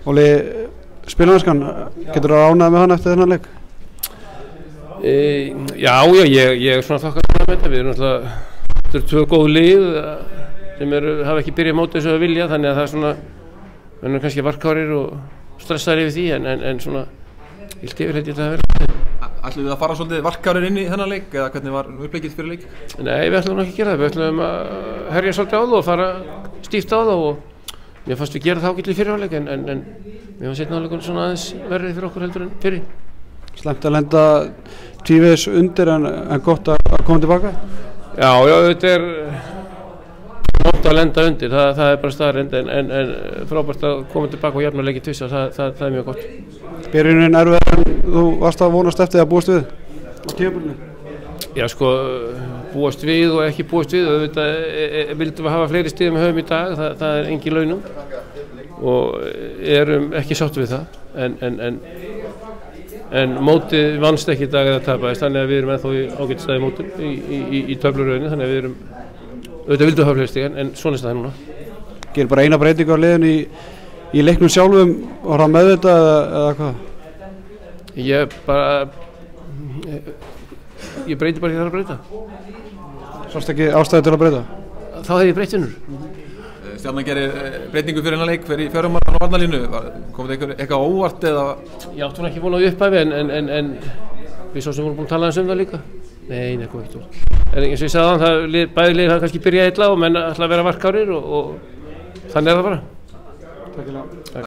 Óli, spilamennskan, getur þú ánægð með hann eftir þennan leik? Já, ég er svona þakklátur með þetta. Við erum náttúrulega, þetta eru 2 góð lið sem hafa ekki byrjað mótið eins og að vilja, þannig að það er svona, við erum kannski varkárir og stressaðir yfir því, en svona, heilt yfir held ég þetta að vera. Ætlum við að fara svolítið varkárir inn í þennan leik, eða hvernig var uppleikið fyrir leik? Nei, við ætlum ekki að gera það, við ætlum að herja svolítið á það og fara stíft á það og mér fannst við gera það ágætlega í fyrri hálfleik en mér fannst seinni hálfleikurinn svona aðeins verrið fyrir okkur heldur en fyrri. Slæmt að lenda tvívegis undir en gott að koma tilbaka? Já, þetta er gott að lenda undir, það er bara staðreynd en frábært að koma tilbaka og jafna leikinn tvissa, það er mjög gott. Byrjunin erfiðar en þú varst að vonast eftir að búast við á tímabilinu? Já sko, búast við og ekki búast við, auðvitað vildum við hafa fleiri stig en við höfum í dag, það er engin launum og erum ekki sátt við það en mótið vannst ekki í dag eða tapaðist, þannig að við erum ennþá í ágætis staði mótum í töfluröðinni, þannig að við erum auðvitað vildum hafa fleiri stig en svona er það núna. Gerir bara eina breytingu á liðinu í leiknum sjálfum, var það meðvitað eða hvað? Ég breyti bara því það er að breyta. Sást ekki ástæðu til að breyta? Þá hefði ég breytt vinnur. Stjarnan gerir breytingu fyrir hennar leik fyrir 4 manna á varnarlínu. Kom þetta eitthvað óvart eða? Ég átti hún ekki von á upphæfi en við svo sem vorum búin að tala það líka. Nei, kom ekki úr. En eins og ég sagði þannig, bæði lið hafa kannski byrjað illa og menn ætla að vera varkárir og þannig er það bara.